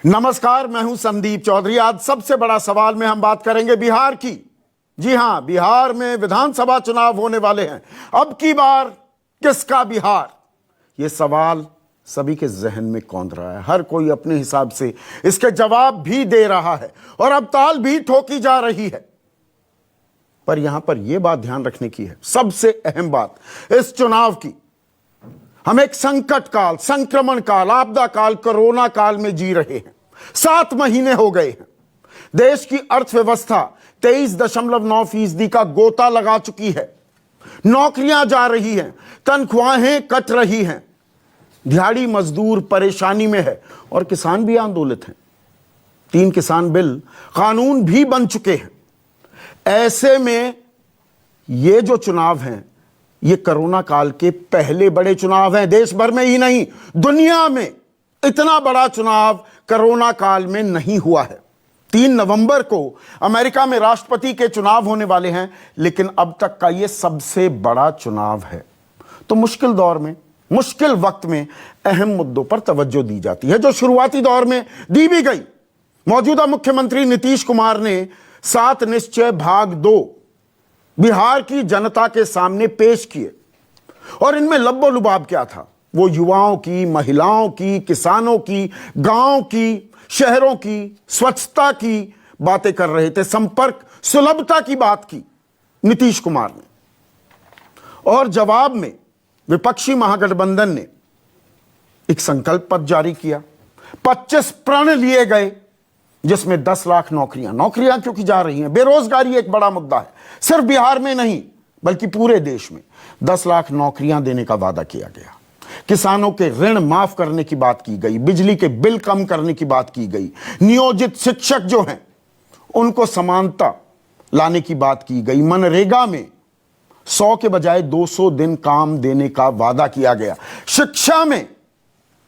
नमस्कार, मैं हूं संदीप चौधरी। आज सबसे बड़ा सवाल में हम बात करेंगे बिहार की। जी हां, बिहार में विधानसभा चुनाव होने वाले हैं। अब की बार किसका बिहार? यह सवाल सभी के जहन में कौंध रहा है। हर कोई अपने हिसाब से इसके जवाब भी दे रहा है और अब ताल भी ठोकी जा रही है। पर यहां पर यह बात ध्यान रखने की है, सबसे अहम बात इस चुनाव की, हम एक संकट काल, संक्रमण काल, आपदा काल, कोरोना काल में जी रहे हैं। 7 महीने हो गए हैं। देश की अर्थव्यवस्था 23.9% का गोता लगा चुकी है। नौकरियां जा रही हैं, तनख्वाहें कट रही हैं, दिहाड़ी मजदूर परेशानी में है और किसान भी आंदोलित हैं। 3 किसान बिल कानून भी बन चुके हैं। ऐसे में ये जो चुनाव हैं, ये कोरोना काल के पहले बड़े चुनाव हैं। देश भर में ही नहीं, दुनिया में इतना बड़ा चुनाव कोरोना काल में नहीं हुआ है। 3 नवंबर को अमेरिका में राष्ट्रपति के चुनाव होने वाले हैं, लेकिन अब तक का यह सबसे बड़ा चुनाव है। तो मुश्किल दौर में, मुश्किल वक्त में अहम मुद्दों पर तवज्जो दी जाती है, जो शुरुआती दौर में दी भी गई। मौजूदा मुख्यमंत्री नीतीश कुमार ने 7 निश्चय भाग 2 बिहार की जनता के सामने पेश किए और इनमें लब्बो लुबाब क्या था? वो युवाओं की, महिलाओं की, किसानों की, गांव की, शहरों की, स्वच्छता की बातें कर रहे थे। संपर्क सुलभता की बात की नीतीश कुमार ने। और जवाब में विपक्षी महागठबंधन ने एक संकल्प पत्र जारी किया। 25 प्रण लिए गए, जिसमें 10 लाख नौकरियां क्योंकि जा रही हैं। बेरोजगारी एक बड़ा मुद्दा है, सिर्फ बिहार में नहीं बल्कि पूरे देश में। 10 लाख नौकरियां देने का वादा किया गया। किसानों के ऋण माफ करने की बात की गई, बिजली के बिल कम करने की बात की गई, नियोजित शिक्षक जो हैं उनको समानता लाने की बात की गई। मनरेगा में 100 के बजाय 200 दिन काम देने का वादा किया गया। शिक्षा में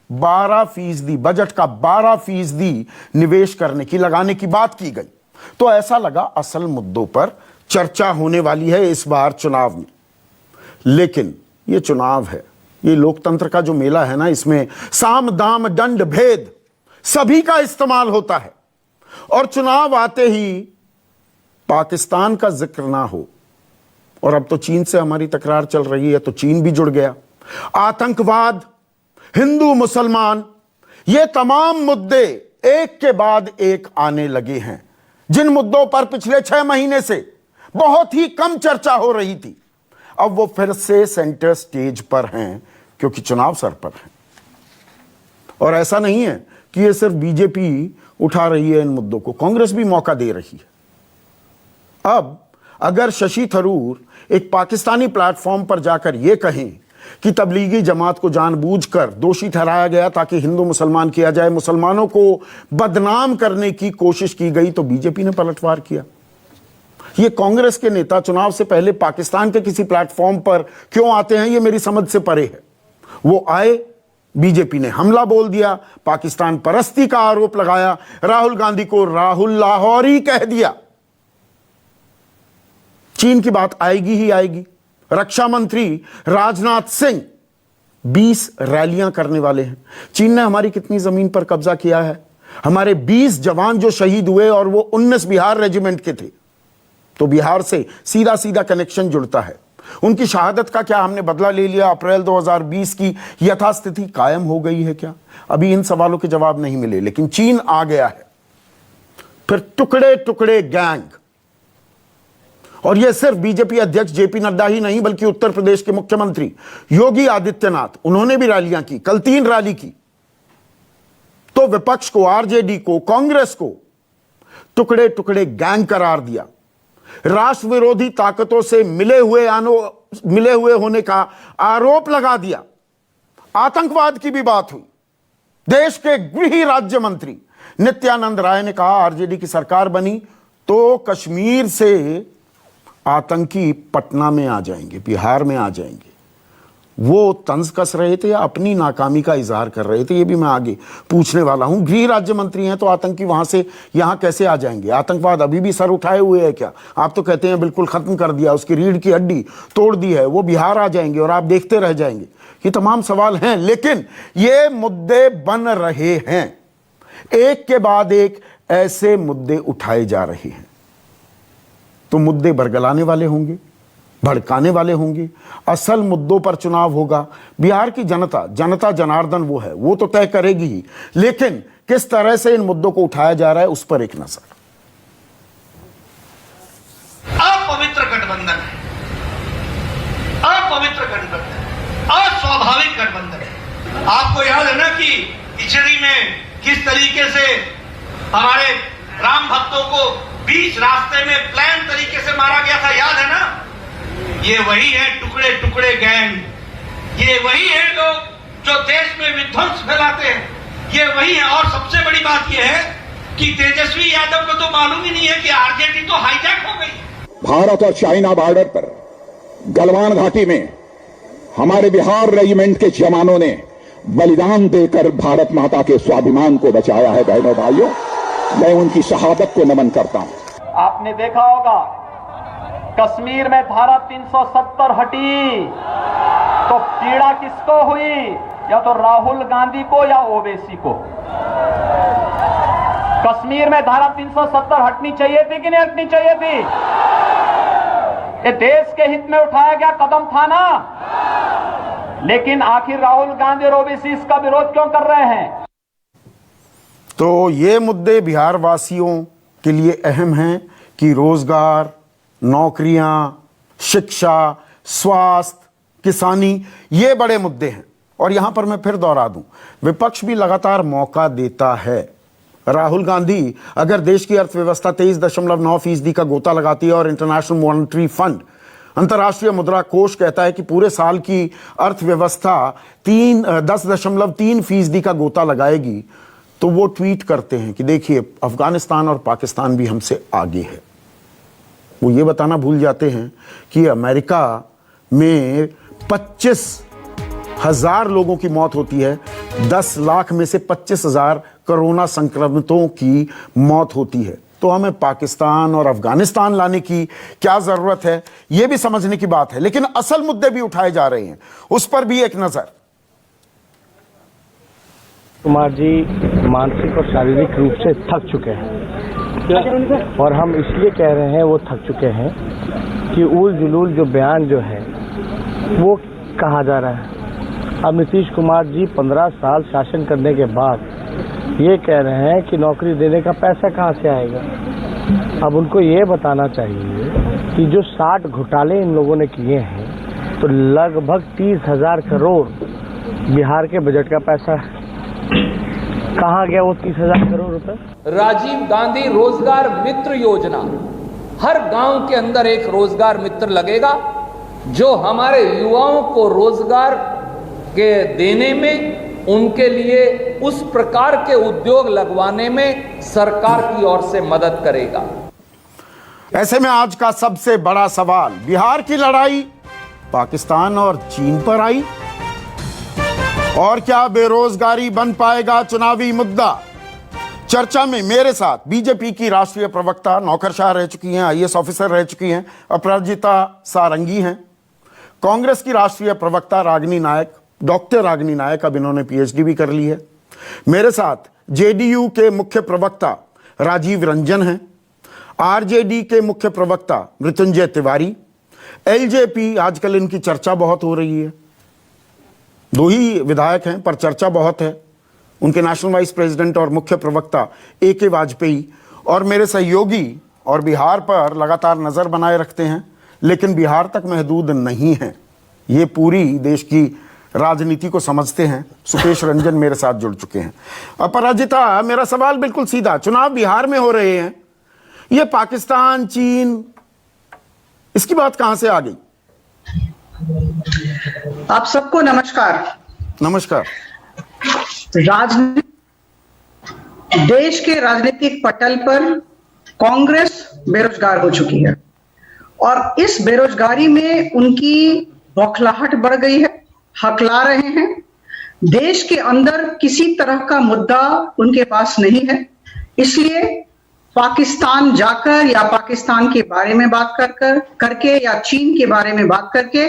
12%, बजट का 12% निवेश करने की, लगाने की बात की गई। तो ऐसा लगा असल मुद्दों पर चर्चा होने वाली है इस बार चुनाव में। लेकिन यह चुनाव है, ये लोकतंत्र का जो मेला है ना, इसमें साम दाम दंड भेद सभी का इस्तेमाल होता है। और चुनाव आते ही पाकिस्तान का जिक्र ना हो, और अब तो चीन से हमारी तकरार चल रही है तो चीन भी जुड़ गया। आतंकवाद, हिंदू मुसलमान, ये तमाम मुद्दे एक के बाद एक आने लगे हैं। जिन मुद्दों पर पिछले 6 महीने से बहुत ही कम चर्चा हो रही थी, अब वो फिर से सेंटर स्टेज पर हैं, क्योंकि चुनाव सर पर है। और ऐसा नहीं है कि ये सिर्फ बीजेपी उठा रही है इन मुद्दों को, कांग्रेस भी मौका दे रही है। अब अगर शशि थरूर एक पाकिस्तानी प्लेटफॉर्म पर जाकर यह कहें कि तबलीगी जमात को जानबूझकर दोषी ठहराया गया ताकि हिंदू मुसलमान किया जाए, मुसलमानों को बदनाम करने की कोशिश की गई, तो बीजेपी ने पलटवार किया। ये कांग्रेस के नेता चुनाव से पहले पाकिस्तान के किसी प्लेटफॉर्म पर क्यों आते हैं, ये मेरी समझ से परे है। वो आए, बीजेपी ने हमला बोल दिया, पाकिस्तान परस्ती का आरोप लगाया, राहुल गांधी को राहुल लाहौरी कह दिया। चीन की बात आएगी ही आएगी। रक्षा मंत्री राजनाथ सिंह 20 रैलियां करने वाले हैं। चीन ने हमारी कितनी जमीन पर कब्जा किया है? हमारे 20 जवान जो शहीद हुए और वो 19 बिहार रेजिमेंट के थे, तो बिहार से सीधा सीधा कनेक्शन जुड़ता है। उनकी शहादत का क्या हमने बदला ले लिया? अप्रैल 2020 की यथास्थिति कायम हो गई है क्या? अभी इन सवालों के जवाब नहीं मिले, लेकिन चीन आ गया है। फिर टुकड़े टुकड़े गैंग, और यह सिर्फ बीजेपी अध्यक्ष जेपी नड्डा ही नहीं बल्कि उत्तर प्रदेश के मुख्यमंत्री योगी आदित्यनाथ, उन्होंने भी रैलियां की, कल 3 रैली की। तो विपक्ष को, आरजेडी को, कांग्रेस को टुकड़े टुकड़े गैंग करार दिया। राष्ट्र विरोधी ताकतों से मिले हुए होने का आरोप लगा दिया। आतंकवाद की भी बात हुई। देश के गृह राज्य मंत्री नित्यानंद राय ने कहा, आरजेडी की सरकार बनी तो कश्मीर से आतंकी पटना में आ जाएंगे, बिहार में आ जाएंगे। वो तंज कस रहे थे या अपनी नाकामी का इजहार कर रहे थे, ये भी मैं आगे पूछने वाला हूं। गृह राज्य मंत्री हैं तो आतंकी वहां से यहां कैसे आ जाएंगे? आतंकवाद अभी भी सर उठाए हुए है क्या? आप तो कहते हैं बिल्कुल खत्म कर दिया, उसकी रीढ़ की हड्डी तोड़ दी है, वो बिहार आ जाएंगे और आप देखते रह जाएंगे। ये तमाम सवाल हैं, लेकिन ये मुद्दे बन रहे हैं। एक के बाद एक ऐसे मुद्दे उठाए जा रहे हैं। तो मुद्दे बरगलाने वाले होंगे, भड़काने वाले होंगे, असल मुद्दों पर चुनाव होगा। बिहार की जनता जनार्दन वो है, वो तो तय करेगी ही, लेकिन किस तरह से इन मुद्दों को उठाया जा रहा है उस पर एक नजर। अपवित्र गठबंधन है, अपवित्र गठबंधन, अस्वाभाविक गठबंधन है। आपको याद है ना कि इचरी में किस तरीके से हमारे राम भक्तों को बीच रास्ते में प्लान तरीके से मारा गया था, याद है ना? ये वही है टुकड़े टुकड़े गैंग, ये वही है लोग जो देश में विध्वंस फैलाते हैं, ये वही है। और सबसे बड़ी बात यह है कि तेजस्वी यादव को तो मालूम ही नहीं है कि आरजेडी तो हाईजैक हो गई। भारत और चाइना बॉर्डर पर गलवान घाटी में हमारे बिहार रेजिमेंट के जवानों ने बलिदान देकर भारत माता के स्वाभिमान को बचाया है। बहनों भाइयों, मैं उनकी शहादत को नमन करता हूं। आपने देखा होगा कश्मीर में धारा 370 हटी तो पीड़ा किसको हुई? या तो राहुल गांधी को या ओवैसी को। कश्मीर में धारा 370 हटनी चाहिए थी कि नहीं हटनी चाहिए थी? ये देश के हित में उठाया गया कदम था ना। लेकिन आखिर राहुल गांधी और ओवैसी इसका विरोध क्यों कर रहे हैं? तो ये मुद्दे बिहार वासियों के लिए अहम हैं कि रोजगार, नौकरियां, शिक्षा, स्वास्थ्य, किसानी, ये बड़े मुद्दे हैं। और यहां पर मैं फिर दोहरा दूं, विपक्ष भी लगातार मौका देता है। राहुल गांधी अगर देश की अर्थव्यवस्था 23.9% का गोता लगाती है और इंटरनेशनल मॉनेटरी फंड, अंतर्राष्ट्रीय मुद्रा कोष कहता है कि पूरे साल की अर्थव्यवस्था 10.3% का गोता लगाएगी, तो वो ट्वीट करते हैं कि देखिए अफगानिस्तान और पाकिस्तान भी हमसे आगे है। वो ये बताना भूल जाते हैं कि अमेरिका में 25,000 लोगों की मौत होती है, 10 लाख में से 25,000 कोरोना संक्रमितों की मौत होती है। तो हमें पाकिस्तान और अफगानिस्तान लाने की क्या जरूरत है, यह भी समझने की बात है। लेकिन असल मुद्दे भी उठाए जा रहे हैं, उस पर भी एक नजर। कुमार जी मानसिक और शारीरिक रूप से थक चुके हैं और हम इसलिए कह रहे हैं वो थक चुके हैं कि उल जुलूल जो बयान जो है वो कहा जा रहा है। अब नीतीश कुमार जी 15 साल शासन करने के बाद ये कह रहे हैं कि नौकरी देने का पैसा कहाँ से आएगा। अब उनको ये बताना चाहिए कि जो 60 घोटाले इन लोगों ने किए हैं तो लगभग 30,000 करोड़ बिहार के बजट का पैसा है। कहाँ गया वो 30,000 करोड़ रुपए? राजीव गांधी रोजगार मित्र योजना, हर गांव के अंदर एक रोजगार मित्र लगेगा जो हमारे युवाओं को रोजगार के देने में, उनके लिए उस प्रकार के उद्योग लगवाने में सरकार की ओर से मदद करेगा। ऐसे में आज का सबसे बड़ा सवाल, बिहार की लड़ाई पाकिस्तान और चीन पर आई, और क्या बेरोजगारी बन पाएगा चुनावी मुद्दा? चर्चा में मेरे साथ बीजेपी की राष्ट्रीय प्रवक्ता नौकरशाह रह चुकी हैं, आईएएस ऑफिसर रह चुकी हैं, अपराजिता सारंगी हैं। कांग्रेस की राष्ट्रीय प्रवक्ता रागिनी नायक, डॉक्टर रागिनी नायक, अब इन्होंने पीएचडी भी कर ली है। मेरे साथ जेडीयू के मुख्य प्रवक्ता राजीव रंजन हैं, आरजेडी के मुख्य प्रवक्ता मृत्युंजय तिवारी, एलजेपी, आजकल इनकी चर्चा बहुत हो रही है, 2 ही विधायक हैं पर चर्चा बहुत है, उनके नेशनल वाइस प्रेसिडेंट और मुख्य प्रवक्ता AK वाजपेयी, और मेरे सहयोगी और बिहार पर लगातार नजर बनाए रखते हैं, लेकिन बिहार तक महदूद नहीं है, ये पूरी देश की राजनीति को समझते हैं, सुकेश रंजन मेरे साथ जुड़ चुके हैं। अपराजिता, मेरा सवाल बिल्कुल सीधा, चुनाव बिहार में हो रहे हैं, ये पाकिस्तान, चीन, इसकी बात कहां से आ गई? आप सबको नमस्कार। नमस्कार। देश के राजनीतिक पटल पर कांग्रेस बेरोजगार हो चुकी है और इस बेरोजगारी में उनकी बौखलाहट बढ़ गई है, हकला रहे हैं। देश के अंदर किसी तरह का मुद्दा उनके पास नहीं है, इसलिए पाकिस्तान जाकर या पाकिस्तान के बारे में बात करके या चीन के बारे में बात करके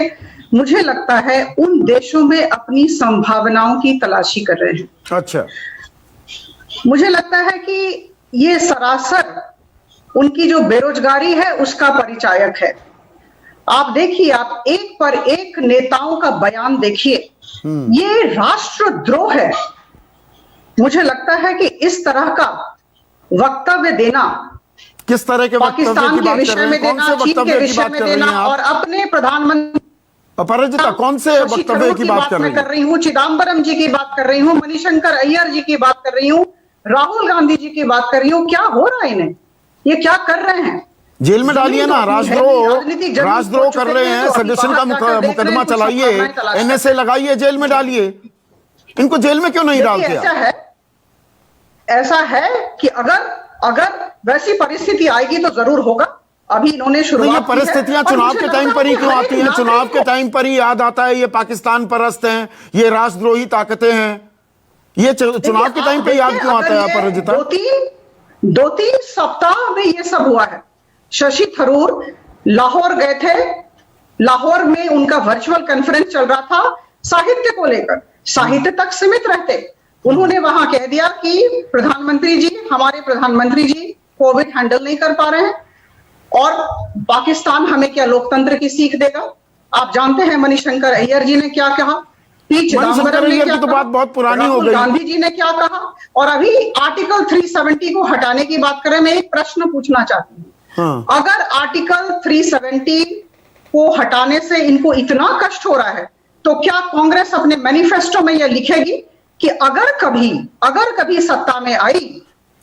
मुझे लगता है उन देशों में अपनी संभावनाओं की तलाशी कर रहे हैं। अच्छा। मुझे लगता है कि ये सरासर उनकी जो बेरोजगारी है उसका परिचायक है। आप देखिए, आप एक पर एक नेताओं का बयान देखिए, ये राष्ट्रद्रोह है। मुझे लगता है कि इस तरह का वक्तव्य देना, किस तरह के वक्तव्य पाकिस्तान की के बात कर विषय रहे में हैं? कौन देना, से चीन के वक्तव्य की विषय बात में कर रही देना हैं और आप? अपने प्रधानमंत्री अपराजिता, कौन से शशि वक्तव्य थरूर की बात कर मैं रही कर हैं? रही हूँ, चिदम्बरम जी की बात कर रही हूँ, मणिशंकर अय्यर जी की बात कर रही हूँ, राहुल गांधी जी की बात कर रही हूँ। क्या हो रहा है इन्हें? ये क्या कर रहे हैं? जेल में डालिए ना, राजद्रोह कर रहे हैं, सेडिशन का मुकदमा चलाइए, एनएसए लगाइए, जेल में डालिए। इनको जेल में क्यों नहीं डालते? ऐसा है कि अगर वैसी परिस्थिति आएगी तो जरूर होगा। अभी इन्होंने शुरुआत ये परिस्थितियां चुनाव के टाइम पर ही क्यों आती हैं? चुनाव के टाइम पर ही याद आता है ये पाकिस्तान परस्त हैं, ये राष्ट्रद्रोही ताकतें हैं। ये चुनाव के टाइम पे याद क्यों आता है अपराजिता? दो तीन सप्ताह में ये सब हुआ है। शशि थरूर लाहौर गए थे, लाहौर में उनका वर्चुअल कॉन्फ्रेंस चल रहा था साहित्य को लेकर, साहित्य तक सीमित रहते। उन्होंने वहां कह दिया कि हमारे प्रधानमंत्री जी कोविड हैंडल नहीं कर पा रहे हैं और पाकिस्तान हमें क्या लोकतंत्र की सीख देगा। आप जानते हैं मणिशंकर अय्यर जी ने क्या कहा, पी चिदम्बरम ने क्या तो बात बहुत पुरानी हो गई, गांधी जी ने क्या कहा, और अभी आर्टिकल 370 को हटाने की बात करें। मैं एक प्रश्न पूछना चाहती हूँ, अगर आर्टिकल 370 को हटाने से इनको इतना कष्ट हो रहा है तो क्या कांग्रेस अपने मैनिफेस्टो में यह लिखेगी कि अगर कभी सत्ता में आई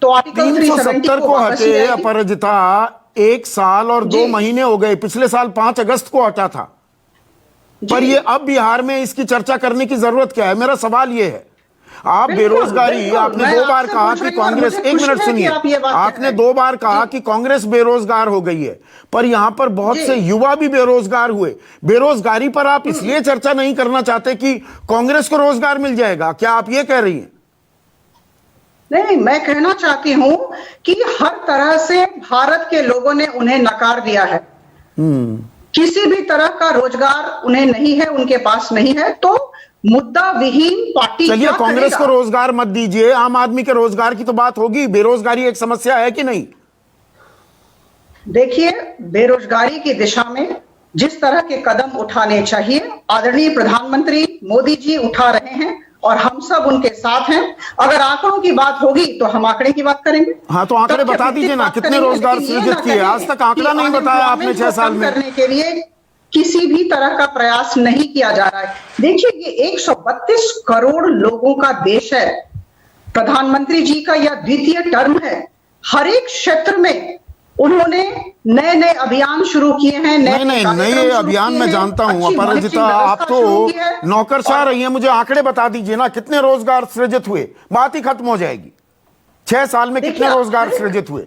तो आर्टिकल 370 को हटे? अपराजिता, 1 साल और 2 महीने हो गए, पिछले साल 5 अगस्त को हटा था, पर ये अब बिहार में इसकी चर्चा करने की जरूरत क्या है? मेरा सवाल ये है, आप बेरोजगारी, आपने 2 बार कहा कि कांग्रेस, 1 मिनट सुनिए, आपने 2 बार कहा कि कांग्रेस बेरोजगार हो गई है, पर यहां पर बहुत से युवा भी बेरोजगार हुए। बेरोजगारी पर आप इसलिए चर्चा नहीं करना चाहते कि कांग्रेस को रोजगार मिल जाएगा? क्या आप ये कह रही हैं? नहीं, मैं कहना चाहती हूं कि हर तरह से भारत के लोगों ने उन्हें नकार दिया है। किसी भी तरह का रोजगार उन्हें नहीं है, उनके पास नहीं है, तो मुद्दा विहीन पार्टी। चलिए, कांग्रेस को रोजगार मत दीजिए, आम आदमी के रोजगार की तो बात होगी। बेरोजगारी एक समस्या है कि नहीं? देखिए, बेरोजगारी की दिशा में जिस तरह के कदम उठाने चाहिए आदरणीय प्रधानमंत्री मोदी जी उठा रहे हैं और हम सब उनके साथ हैं। अगर आंकड़ों की बात होगी तो हम आंकड़े की बात करेंगे। हाँ, तो आंकड़े बता दीजिए ना, कितने रोजगार सृजित किए? आज तक आंकड़ा नहीं बताया आपने 6 साल में। करने के लिए किसी भी तरह का प्रयास नहीं किया जा रहा है। देखिए, ये 132 करोड़ लोगों का देश है, प्रधानमंत्री जी का यह द्वितीय टर्म है। हर एक क्षेत्र में उन्होंने नए अभियान शुरू किए हैं। नए अभियान मैं जानता हूं अपराजिता, आप तो नौकरशाह रही हैं, मुझे आंकड़े बता दीजिए ना, कितने रोजगार सृजित हुए? बात ही खत्म हो जाएगी। 6 साल में कितने रोजगार सृजित हुए?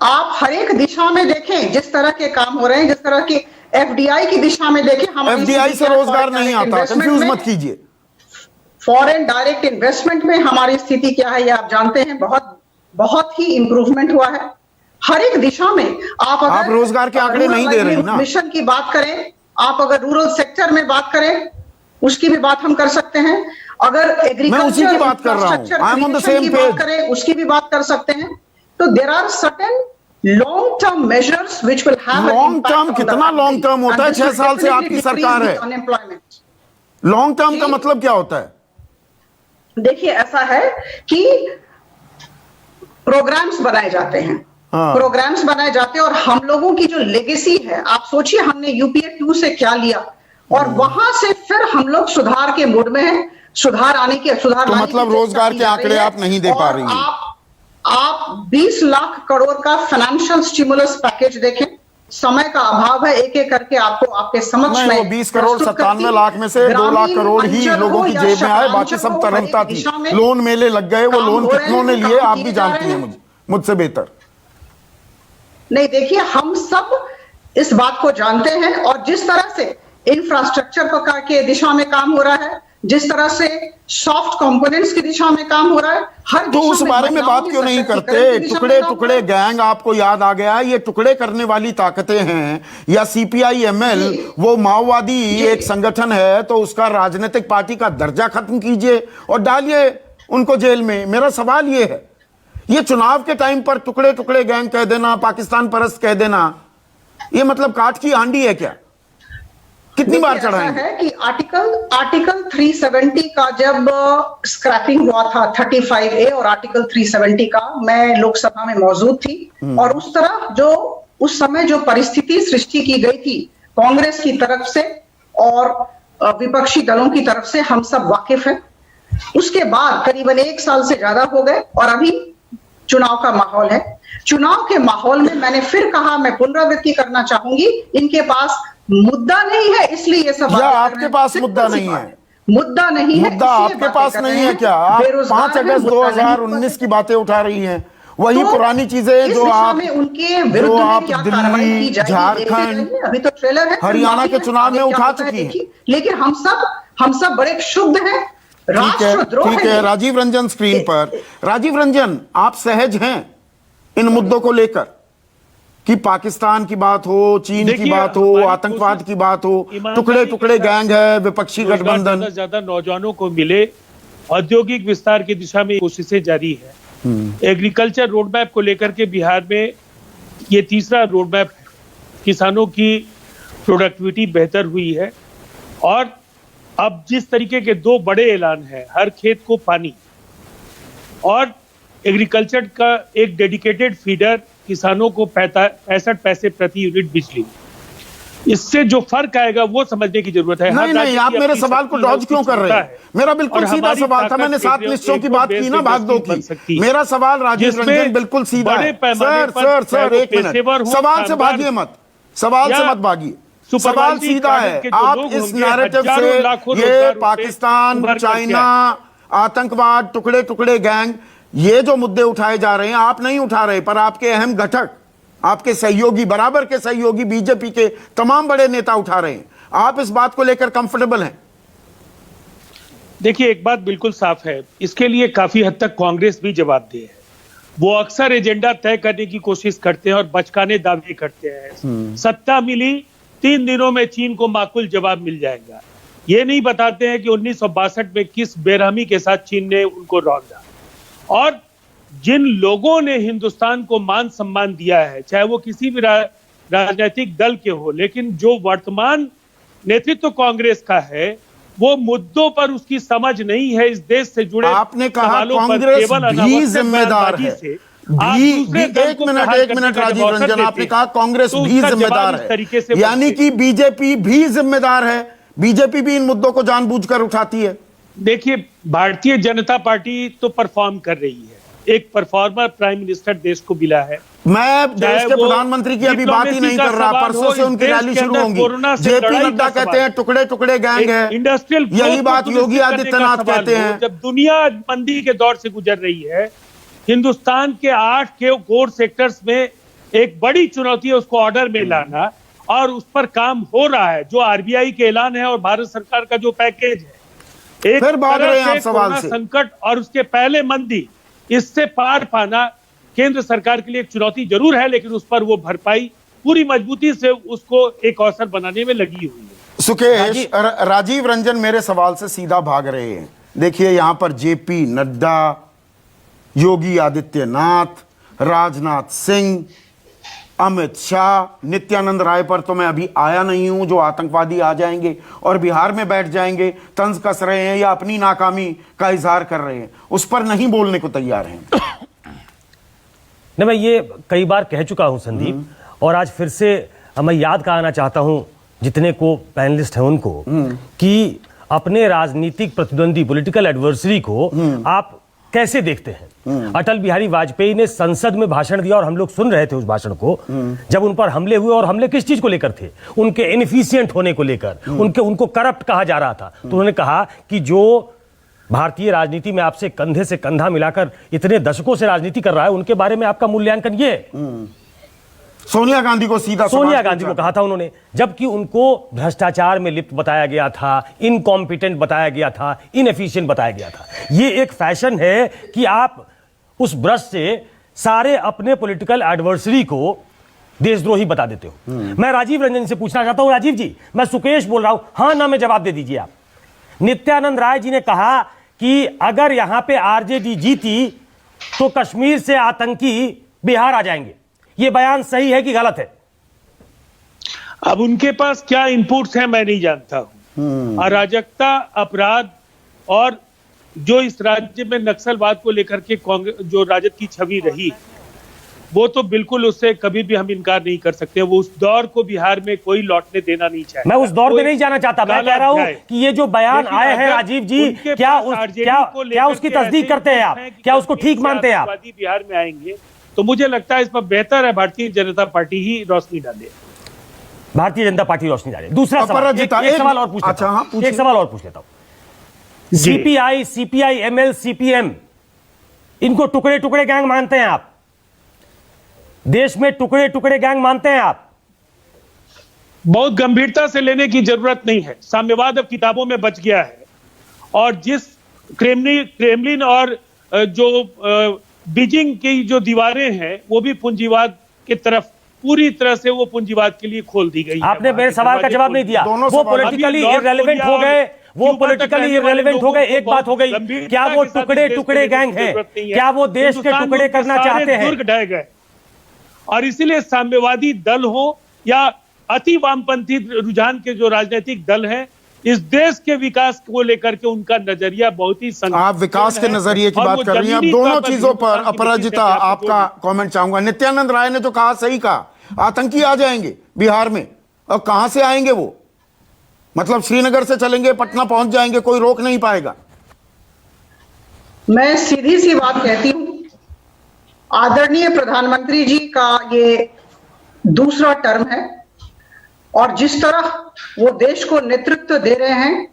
आप हर एक दिशा में देखें, जिस तरह के काम हो रहे हैं, जिस तरह की एफडीआई की दिशा में देखें, एफडीआई से रोजगार नहीं आता, कंफ्यूज मत कीजिए। फॉरेन डायरेक्ट इन्वेस्टमेंट में हमारी स्थिति क्या है ये आप जानते हैं, बहुत ही इंप्रूवमेंट हुआ है हर एक दिशा में। आप रोजगार के आंकड़े नहीं दे रहे हैं ना। मिशन की बात करें, आप अगर रूरल सेक्टर में बात करें, उसकी भी बात हम कर सकते हैं। अगर एग्रीकल्चर की बात कर रहा हूं, I am on the same page, करें, उसकी भी बात कर सकते हैं। तो there are certain long term measures which will have long term. कितना लॉन्ग टर्म होता है? 6 साल से आपकी सरकार है। लॉन्ग टर्म का मतलब क्या होता है? देखिए, ऐसा है कि प्रोग्राम्स बनाए जाते हैं, प्रोग्राम्स बनाए जाते हैं और हम लोगों की जो लेगेसी है, आप सोचिए हमने यूपीए 2 से क्या लिया और वहां से फिर हम लोग सुधार के मूड में हैं। सुधार तो मतलब रोजगार के आंकड़े आप नहीं दे पा रही हैं। आप 20 लाख करोड़ का फाइनेंशियल स्टिमुलस पैकेज देखें, समय का अभाव है, एक एक करके आपको आपके समक्ष में 20 करोड़ 97 लाख में से 2 लाख करोड़ ही लोगों की जेब में आए, बाकी सब तरलता थी। लोन मेले लग गए, वो लोन कितनों ने लिए आप भी जानती हैं मुझसे बेहतर। नहीं, देखिए, हम सब इस बात को जानते हैं और जिस तरह से इंफ्रास्ट्रक्चर के दिशा में काम हो रहा है, जिस तरह से सॉफ्ट कंपोनेंट्स की दिशा में काम हो रहा है, हर तो उस बारे में बात क्यों नहीं करते? टुकड़े गैंग आपको याद आ गया, ये टुकड़े करने वाली ताकतें हैं या CPI-ML वो माओवादी एक संगठन है, तो उसका राजनीतिक पार्टी का दर्जा खत्म कीजिए और डालिए उनको जेल में। मेरा सवाल ये है, ये चुनाव के टाइम पर टुकड़े टुकड़े गैंग कह देना, पाकिस्तान परस्त कह देना, ये मतलब काठ की हांडी है क्या? कितनी बार चढ़ाएंगे? है कि आर्टिकल 370 का जब स्क्रैपिंग हुआ था 35A और आर्टिकल 370 का, मैं लोकसभा में मौजूद थी और उस तरह जो उस समय जो परिस्थिति सृष्टि की गई थी कांग्रेस की तरफ से और विपक्षी दलों की तरफ से हम सब वाकिफ हैं। उसके बाद करीबन 1 साल से ज्यादा हो गए और अभी चुनाव का माहौल है। चुनाव के माहौल में मैंने फिर कहा, मैं पुनरावृत्ति करना चाहूंगी, इनके पास मुद्दा नहीं है इसलिए ये सब या आपके पास मुद्दा नहीं है? मुद्दा नहीं है, मुद्दा आपके पास नहीं है क्या? आप 5 अगस्त 2019 की बातें उठा रही हैं, वही पुरानी चीजें जो आप दिल्ली, झारखंड, अभी तो ट्रेलर है, हरियाणा के चुनाव में उठा चुकी हैं। लेकिन हम सब बड़े शुद्ध हैं। ठीक है, राजीव रंजन स्क्रीन पर। राजीव रंजन, आप सहज हैं इन मुद्दों को लेकर कि पाकिस्तान की बात हो, चीन की बात हो, आतंकवाद की बात हो, टुकड़े टुकड़े गैंग है, विपक्षी गठबंधन, ज्यादा नौजवानों को मिले, औद्योगिक विस्तार की दिशा में कोशिशें जारी है। एग्रीकल्चर रोडमैप को लेकर के बिहार में ये तीसरा रोडमैप, किसानों की प्रोडक्टिविटी बेहतर हुई है और अब जिस तरीके के 2 बड़े ऐलान हैं, हर खेत को पानी और एग्रीकल्चर का एक डेडिकेटेड फीडर, किसानों को 65 पैसे प्रति यूनिट बिजली, इससे जो फर्क आएगा वो समझने की जरूरत है। नहीं, आप मेरे सवाल को डॉज क्यों कर रहे हैं? मेरा बिल्कुल सीधा सवाल था, मैंने 7 निश्चयों की बात की ना, भाग दो की। मेरा सवाल राजीव रंजन बिल्कुल सीधा है। सर 1 मिनट, सवाल से भागिए मत, सवाल से मत भागिए, सवाल सीधा है। आप इस नैरेटिव से ये पाकिस्तान, चाइना, आतंकवाद, टुकड़े टुकड़े गैंग, ये जो मुद्दे उठाए जा रहे हैं आप नहीं उठा रहे, पर आपके अहम घटक, आपके सहयोगी, बराबर के सहयोगी बीजेपी के तमाम बड़े नेता उठा रहे हैं। आप इस बात को लेकर कंफर्टेबल हैं? देखिए, एक बात बिल्कुल साफ है, इसके लिए काफी हद तक कांग्रेस भी जवाबदेह है। वो अक्सर एजेंडा तय करने की कोशिश करते हैं और बचकाने दावे करते हैं। सत्ता मिली, 3 दिनों में चीन को माकूल जवाब मिल जाएगा। ये नहीं बताते हैं कि 1962 में किस बेरहमी के साथ चीन ने उनको रौंदा। और जिन लोगों ने हिंदुस्तान को मान सम्मान दिया है, चाहे वो किसी भी राजनीतिक दल के हो, लेकिन जो वर्तमान नेतृत्व कांग्रेस का है, वो मुद्दों पर उसकी समझ नहीं है। इस देश से जुड़े आपने कहा कांग्रेस भी जिम्मेदार है। एक मिनट राजीव रंजन, आपने कहा कांग्रेस भी जिम्मेदार है, यानी कि बीजेपी भी जिम्मेदार है? बीजेपी भी इन मुद्दों को जानबूझकर उठाती है? देखिए, भारतीय जनता पार्टी तो परफॉर्म कर रही है, एक परफॉर्मर प्राइम मिनिस्टर देश को मिला है। मैं देश के प्रधानमंत्री की अभी बात ही नहीं कर रहा, परसों से उनकी रैली शुरू होगी। जेपी नड्डा कहते हैं टुकड़े टुकड़े गैंग है, इंडस्ट्रियल, यही बात योगी आदित्यनाथ कहते हैं। जब दुनिया मंदी के दौर से गुजर रही है, हिंदुस्तान के 8 के कोर सेक्टर्स में एक बड़ी चुनौती है उसको ऑर्डर में लाना, और उस पर काम हो रहा है। जो आरबीआई के ऐलान है और भारत सरकार का जो पैकेज है, एक फिर भाग रहे हैं आप सवाल से। संकट और उसके पहले मंदी, इससे पार पाना केंद्र सरकार के लिए एक चुनौती जरूर है, लेकिन उस पर वो भरपाई पूरी मजबूती से उसको एक अवसर बनाने में लगी हुई है। सुकेश, राजीव रंजन मेरे सवाल से सीधा भाग रहे हैं। देखिए, यहां पर जेपी नड्डा, योगी आदित्यनाथ, राजनाथ सिंह, अमित शाह, नित्यानंद राय पर तो मैं अभी आया नहीं हूं, जो आतंकवादी आ जाएंगे और बिहार में बैठ जाएंगे, तंज कस रहे हैं या अपनी नाकामी का इजहार कर रहे हैं, उस पर नहीं बोलने को तैयार हैं। नहीं, मैं ये कई बार कह चुका हूं संदीप, और आज फिर से मैं याद कराना चाहता हूं जितने को पैनलिस्ट हैं उनको, कि अपने राजनीतिक प्रतिद्वंदी, पॉलिटिकल एडवर्सरी को आप कैसे देखते हैं। अटल बिहारी वाजपेयी ने संसद में भाषण दिया और हम लोग सुन रहे थे उस भाषण को, जब उन पर हमले हुए, और हमले किस चीज को लेकर थे? उनके इनएफिशिएंट होने को लेकर, उनको करप्ट कहा जा रहा था। तो उन्होंने कहा कि जो भारतीय राजनीति में आपसे कंधे से कंधा मिलाकर इतने दशकों से राजनीति कर रहा है, उनके बारे में आपका मूल्यांकन ये है। सोनिया गांधी को सीधा सोनिया गांधी को कहा था उन्होंने, जबकि उनको भ्रष्टाचार में लिप्त बताया गया था, इनकॉम्पिटेंट बताया गया था, इनएफिशिएंट बताया गया था। ये एक फैशन है कि आप उस ब्रश से सारे अपने पॉलिटिकल एडवर्सरी को देशद्रोही बता देते हो। मैं राजीव रंजन से पूछना चाहता हूं, राजीव जी, मैं सुकेश बोल रहा हूं, हां ना में जवाब दे दीजिए आप। नित्यानंद राय जी ने कहा कि अगर यहां पे आरजेडी जीती तो कश्मीर से आतंकी बिहार आ जाएंगे। यह बयान सही है कि गलत है? अब उनके पास क्या इनपुट्स हैं मैं नहीं जानता हूं। अराजकता, अपराध और जो इस राज्य में नक्सलवाद को लेकर के कांग्रेस जो राजद की छवि रही, वो तो बिल्कुल उससे कभी भी हम इनकार नहीं कर सकते। वो उस दौर को बिहार में कोई लौटने देना नहीं चाहता। मैं उस दौर में नहीं जाना चाहता। मैं कह रहा हूं कि ये जो बयान आए हैं राजीव जी, क्या उसकी तस्दीक करते हैं आप? क्या उसको ठीक मानते हैं आप? बिहार में आएंगे तो मुझे लगता है इस पर बेहतर है भारतीय जनता पार्टी ही रोशनी डाले। भारतीय जनता पार्टी रोशनी डाले। दूसरा सवाल, एक सवाल और पूछ लेता हूं। एक सवाल और पूछ लेता हूं। सीपीआई, सीपीआई एमएल, सीपीएम, इनको टुकड़े टुकड़े गैंग मानते हैं आप? देश में टुकड़े टुकड़े गैंग मानते हैं आप? बहुत गंभीरता से लेने की जरूरत नहीं है। साम्यवाद अब किताबों में बच गया है और जिस क्रेमलिन और जो बीजिंग की जो दीवारें हैं वो भी पूंजीवाद की तरफ पूरी तरह से वो पूंजीवाद के लिए खोल दी गई। आपने मेरे सवाल का जवाब नहीं दिया। वो पॉलिटिकली इररिलेवेंट हो गए, वो पॉलिटिकली इररिलेवेंट हो गए। एक बात हो गई, क्या वो टुकड़े टुकड़े गैंग हैं? क्या वो देश के टुकड़े करना चाहते हैं? दुर्ग ढह गए और इसीलिए साम्यवादी दल हो या अति वामपंथी रुझान के जो राजनीतिक दल हैं, इस देश के विकास को लेकर के उनका नजरिया बहुत ही आप विकास के नजरिए की बात कर रही हैं। अब दोनों चीजों पर अपराजिता आपका कमेंट चाहूंगा। नित्यानंद राय ने जो कहा सही कहा, आतंकी आ जाएंगे बिहार में। और कहां से आएंगे वो? मतलब श्रीनगर से चलेंगे, पटना पहुंच जाएंगे, कोई रोक नहीं पाएगा। मैं सीधी सी बात कहती हूं, आदरणीय प्रधानमंत्री जी का ये दूसरा टर्म है और जिस तरह वो देश को नेतृत्व दे रहे हैं,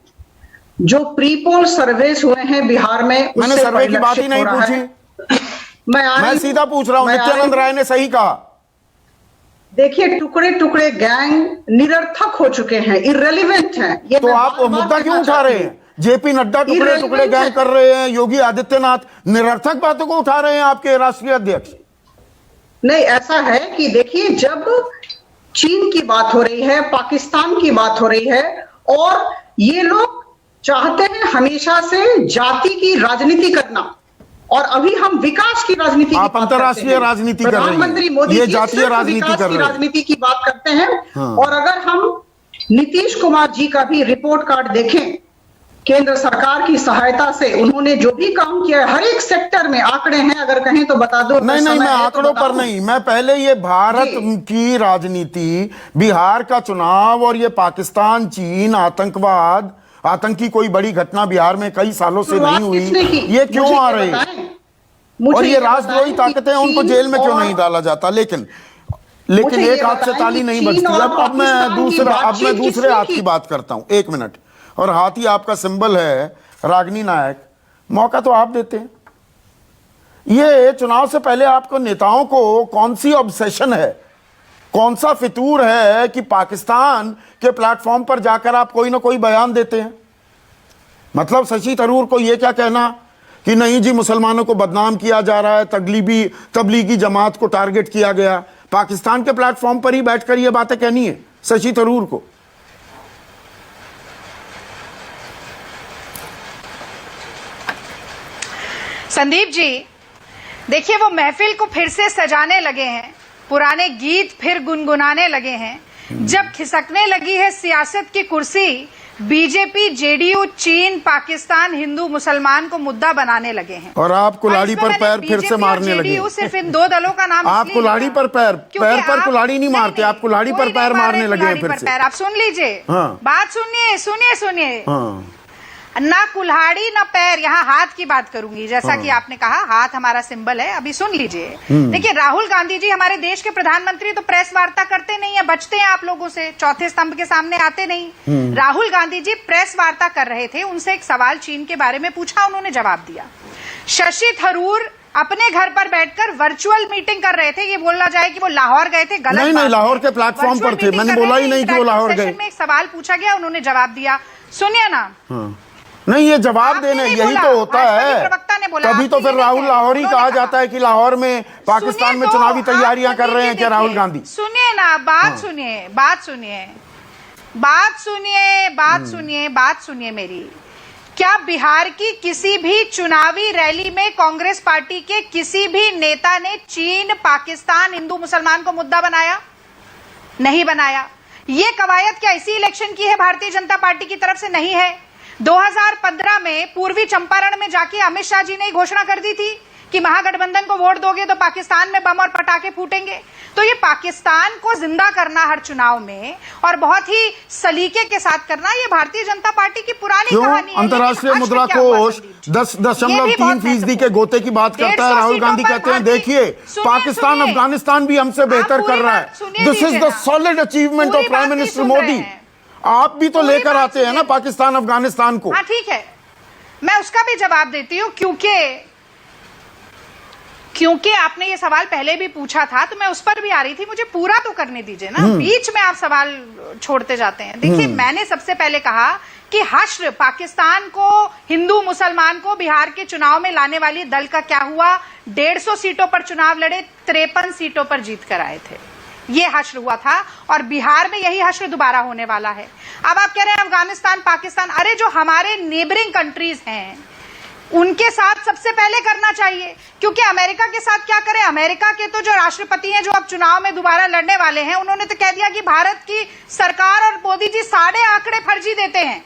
जो प्रीपोल सर्वेस हुए हैं बिहार में, मैंने सर्वे की बात ही नहीं पूछी। मैं सीधा पूछ रहा हूं। नित्यानंद राय ने सही कहा। देखिए, टुकड़े टुकड़े गैंग निरर्थक हो चुके हैं, इररिलेवेंट हैं। ये तो आप मुद्दा क्यों उठा रहे हैं? जेपी नड्डा टुकड़े टुकड़े गैंग कर रहे हैं, योगी आदित्यनाथ निरर्थक बातों को उठा रहे हैं आपके राष्ट्रीय अध्यक्ष। नहीं, ऐसा है कि देखिए, जब चीन की बात हो रही है, पाकिस्तान की बात हो रही है और ये लोग चाहते हैं हमेशा से जाति की राजनीति करना और अभी हम विकास की राजनीति, आप अंतर्राष्ट्रीय राजनीति कर रहे हैं। प्रधानमंत्री मोदी ये जातीय राजनीति कर रहे हैं, राजनीति की बात करते हैं। और अगर हम नीतीश कुमार जी का भी रिपोर्ट कार्ड देखें, केंद्र सरकार की सहायता से उन्होंने जो भी काम किया है, हर एक सेक्टर में आंकड़े हैं, अगर कहें तो बता दो। नहीं, मैं आंकड़ों पर नहीं, मैं पहले ये भारत की राजनीति, बिहार का चुनाव और ये पाकिस्तान, चीन, आतंकवाद, आतंकी कोई बड़ी घटना बिहार में कई सालों से नहीं हुई, ये क्यों आ रही? और ये राष्ट्रद्रोही ताकतें, उनको जेल में क्यों नहीं डाला जाता? लेकिन एक हाथ से ताली नहीं बजती। अब मैं दूसरे हाथ की बात करता हूं। 1 मिनट। और हाथ ही आपका सिंबल है, रागिनी नायक। मौका तो आप देते हैं। ये चुनाव से पहले आपको नेताओं को कौन सी ऑब्सेशन है, कौन सा फितूर है कि पाकिस्तान के प्लेटफॉर्म पर जाकर आप कोई ना कोई बयान देते हैं? मतलब शशि थरूर को यह क्या कहना कि नहीं जी मुसलमानों को बदनाम किया जा रहा है, तबलीगी जमात को टारगेट किया गया, पाकिस्तान के प्लेटफॉर्म पर ही बैठकर यह बातें कहनी है शशि थरूर को? संदीप जी, देखिए, वो महफिल को फिर से सजाने लगे हैं, पुराने गीत फिर गुनगुनाने लगे हैं। जब खिसकने लगी है सियासत की कुर्सी, बीजेपी, जेडीयू, चीन, पाकिस्तान, हिंदू मुसलमान को मुद्दा बनाने लगे हैं। और आप कुल्हाड़ी पर पैर फिर से मारने लगे। सिर्फ इन दो दलों का नाम आप कुल्हाड़ी पर पैर पर कुल्हाड़ी नहीं मारते, आप कुल्हाड़ी पर पैर मारने लगे हैं फिर से। आप सुन लीजिए, बात सुनिए। ना कुल्हाड़ी ना पैर, यहाँ हाथ की बात करूंगी। जैसा कि आपने कहा, हाथ हमारा सिंबल है। अभी सुन लीजिए। देखिए, राहुल गांधी जी हमारे देश के प्रधानमंत्री तो प्रेस वार्ता करते नहीं है, बचते हैं आप लोगों से, चौथे स्तंभ के सामने आते नहीं। राहुल गांधी जी प्रेस वार्ता कर रहे थे, उनसे एक सवाल चीन के बारे में पूछा, उन्होंने जवाब दिया। शशि थरूर अपने घर पर बैठकर वर्चुअल मीटिंग कर रहे थे। ये बोलना जाए कि वो लाहौर गए थे, गलत। नहीं, लाहौर के प्लेटफॉर्म पर थे। मैंने बोला ही नहीं कि वो लाहौर गए। में एक सवाल पूछा गया, उन्होंने जवाब दिया। सुनिए ना। नहीं, ये जवाब देने यही तो होता है। तभी तो फिर राहुल लाहौरी कहा जाता है कि लाहौर में पाकिस्तान में चुनावी तैयारियां कर रहे हैं क्या राहुल गांधी? सुनिए ना, बात सुनिए मेरी। क्या बिहार की किसी भी चुनावी रैली में कांग्रेस पार्टी के किसी भी नेता ने चीन, पाकिस्तान, हिंदू मुसलमान को मुद्दा बनाया? नहीं बनाया। ये कवायद क्या इसी इलेक्शन की है भारतीय जनता पार्टी की तरफ से? नहीं है। 2015 में पूर्वी चंपारण में जाके अमित शाह जी ने घोषणा कर दी थी कि महागठबंधन को वोट दोगे तो पाकिस्तान में बम और पटाखे फूटेंगे। तो ये पाकिस्तान को जिंदा करना हर चुनाव में और बहुत ही सलीके के साथ करना, ये भारतीय जनता पार्टी की पुरानी कहानी है। अंतर्राष्ट्रीय मुद्रा कोष 10.3% के गोते की बात करता है। राहुल गांधी कहते हैं देखिए पाकिस्तान, अफगानिस्तान भी हमसे बेहतर कर रहा है। This is the solid achievement of prime minister Modi. आप भी तो लेकर आते हैं ना पाकिस्तान, अफगानिस्तान को। हाँ ठीक है, मैं उसका भी जवाब देती हूँ क्योंकि आपने ये सवाल पहले भी पूछा था तो मैं उस पर भी आ रही थी। मुझे पूरा तो करने दीजिए ना, बीच में आप सवाल छोड़ते जाते हैं। देखिए मैंने सबसे पहले कहा कि हश्र पाकिस्तान को, हिंदू मुसलमान को बिहार के चुनाव में लाने वाली दल का क्या हुआ? 150 सीटों पर चुनाव लड़े, 53 सीटों पर जीत कर आए थे। ये हश्र हुआ था और बिहार में यही हश्र दोबारा होने वाला है। अब आप कह रहे हैं अफगानिस्तान, पाकिस्तान, अरे जो हमारे नेबरिंग कंट्रीज हैं उनके साथ सबसे पहले करना चाहिए, क्योंकि अमेरिका के साथ क्या करें? अमेरिका के तो जो राष्ट्रपति हैं जो अब चुनाव में दोबारा लड़ने वाले हैं, उन्होंने तो कह दिया कि भारत की सरकार और मोदी जी सारे आंकड़े फर्जी देते हैं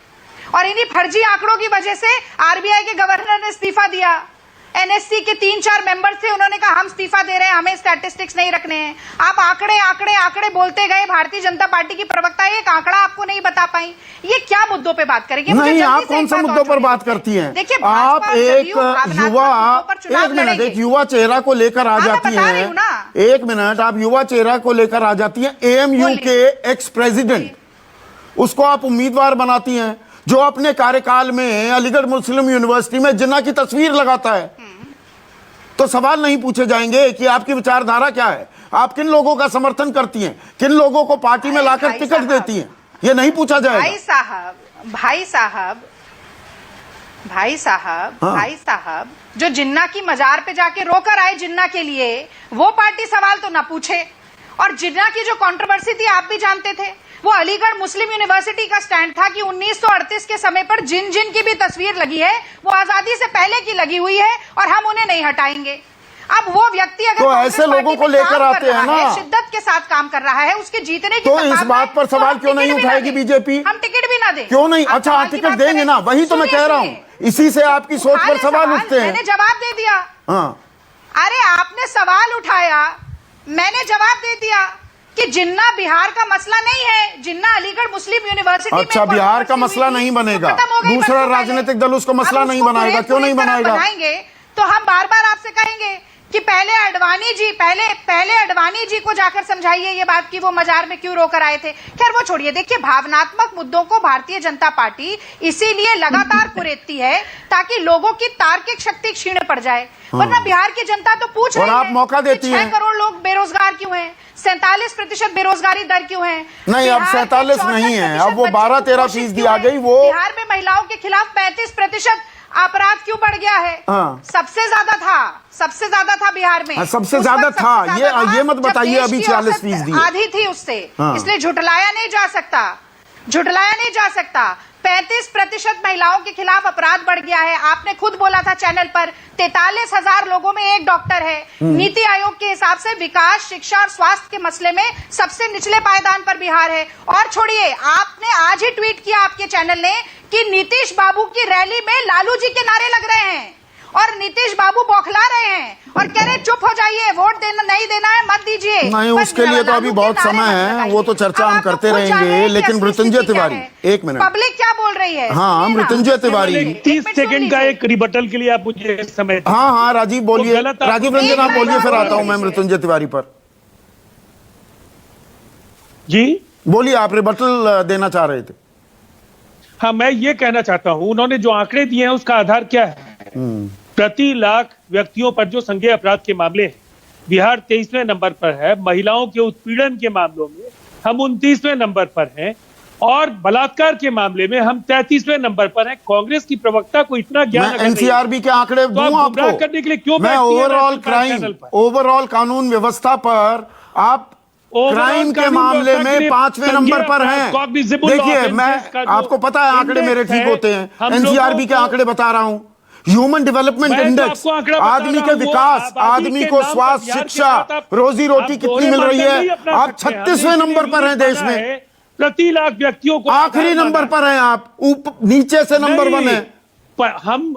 और इन्हीं फर्जी आंकड़ों की वजह से आरबीआई के गवर्नर ने इस्तीफा दिया। एनएससी के 3-4 मेंबर थे, उन्होंने कहा हम इस्तीफा दे रहे हैं, हमें स्टैटिस्टिक्स नहीं रखने हैं। आप आंकड़े आंकड़े आंकड़े बोलते गए। भारतीय जनता पार्टी की प्रवक्ता एक आंकड़ा आपको नहीं बता पाई। ये क्या मुद्दों पे बात करेंगे? नहीं, आप कौन से मुद्दों पर बात करती हैं? देखिए आप एक युवा चेहरा को लेकर आ जाती हैं। एक मिनट, आप युवा चेहरा को लेकर आ जाती हैं। एएमयू के एक्स प्रेसिडेंट, उसको आप उम्मीदवार बनाती हैं जो अपने कार्यकाल में अलीगढ़ मुस्लिम यूनिवर्सिटी में जिन्ना की तस्वीर लगाता है। तो सवाल नहीं पूछे जाएंगे कि आपकी विचारधारा क्या है, आप किन लोगों का समर्थन करती हैं, किन लोगों को पार्टी में लाकर टिकट देती हैं, ये नहीं पूछा जाएगा। भाई साहब जो जिन्ना की मजार पे जाके रोकर आए जिन्ना के लिए, वो पार्टी सवाल तो ना पूछे। और जिन्ना की जो कंट्रोवर्सी थी आप भी जानते थे, वो अलीगढ़ मुस्लिम यूनिवर्सिटी का स्टैंड था कि 1938 के समय पर जिन जिन की भी तस्वीर लगी है वो आजादी से पहले की लगी हुई है और हम उन्हें नहीं हटाएंगे। अब वो व्यक्ति अगर तो ऐसे लोगों को लेकर आते हैं ना, शिद्दत के साथ काम कर रहा है, उसके जीतने की तो इस बात पर सवाल क्यों नहीं उठाएगी बीजेपी? हम टिकट भी ना दें? क्यों नहीं? अच्छा टिकट देंगे ना, वही तो मैं कह रहा हूँ। इसी से आपकी सोच पर सवाल उठते हैं। मैंने जवाब दे दिया। अरे आपने सवाल उठाया, मैंने जवाब दे दिया कि जिन्ना बिहार का मसला नहीं है। जिन्ना अलीगढ़ मुस्लिम यूनिवर्सिटी में अच्छा बिहार का मसला नहीं बनेगा, दूसरा राजनीतिक दल उसको मसला नहीं बनाएगा, क्यों नहीं बनाएगा? बनाएंगे तो हम बार बार आपसे कहेंगे कि पहले अडवाणी जी को जाकर समझाइए ये बात कि वो मजार में क्यों रोकर आए थे। खैर वो छोड़िए। देखिए भावनात्मक मुद्दों को भारतीय जनता पार्टी इसीलिए लगातार कुरेदती है ताकि लोगों की तार्किक शक्ति क्षीण पड़ जाए। वरना बिहार की जनता तो पूछ रही है, आप मौका देती हैं 6 करोड़ लोग बेरोजगार क्यों हैं, 47% बेरोजगारी दर क्यों है? नहीं अब 47 नहीं है, अब वो 12-13% आ गई। वो बिहार में महिलाओं के खिलाफ 35% अपराध क्यों बढ़ गया है? सबसे ज्यादा था बिहार में। सबसे ज्यादा था, ये मत बताइए अभी 40% आधी थी उससे। इसलिए झुटलाया नहीं जा सकता। 35% महिलाओं के खिलाफ अपराध बढ़ गया है। आपने खुद बोला था चैनल पर 43,000 लोगों में एक डॉक्टर है। नीति आयोग के हिसाब से विकास, शिक्षा और स्वास्थ्य के मसले में सबसे निचले पायदान पर बिहार है। और छोड़िए, आपने आज ही ट्वीट किया आपके चैनल ने कि नीतीश बाबू की रैली में लालू जी के नारे लग रहे हैं और नीतीश बाबू बौखला रहे हैं और कह रहे चुप हो जाइए, वोट देना नहीं देना है मत दीजिए। नहीं उसके लिए तो अभी बहुत समय है, वो तो चर्चा हम करते रहेंगे। लेकिन मृत्युंजय तिवारी, एक मिनट, पब्लिक क्या बोल रही है? हाँ मृत्युंजय तिवारी 30 सेकंड का एक रिबटल के लिए आप मुझे समय। हाँ राजीव बोलिए, राजीव रंजन आप बोलिए, फिर आता हूं मैं मृत्युंजय तिवारी पर। जी बोलिए, आप रिबटल देना चाह रहे थे। हाँ मैं ये कहना चाहता हूं, उन्होंने जो आंकड़े दिए हैं उसका आधार क्या है? प्रति लाख व्यक्तियों पर जो संज्ञेय अपराध के मामले हैं, बिहार 23वें नंबर पर है। महिलाओं के उत्पीड़न के मामलों में हम 29वें नंबर पर हैं और बलात्कार के मामले में हम 33वें नंबर पर हैं। कांग्रेस की प्रवक्ता को इतना ज्ञान एनसीआरबी के आंकड़े दूं आपको करने के लिए क्यों? मैं ओवरऑल क्राइम, ओवरऑल कानून व्यवस्था पर आप क्राइम के मामले में 5वें नंबर पर हैं। देखिए, मैं आपको पता है आंकड़े मेरे ठीक होते हैं, एनसीआरबी के आंकड़े बता रहा हूं। ह्यूमन डेवलपमेंट इंडेक्स, आदमी के विकास, आदमी को स्वास्थ्य, शिक्षा, रोजी रोटी कितनी मिल रही है, आप 36वें नंबर पर हैं देश में, प्रति लाख व्यक्तियों को आखिरी नंबर पर हैं आप, नीचे से नंबर 1 है। हम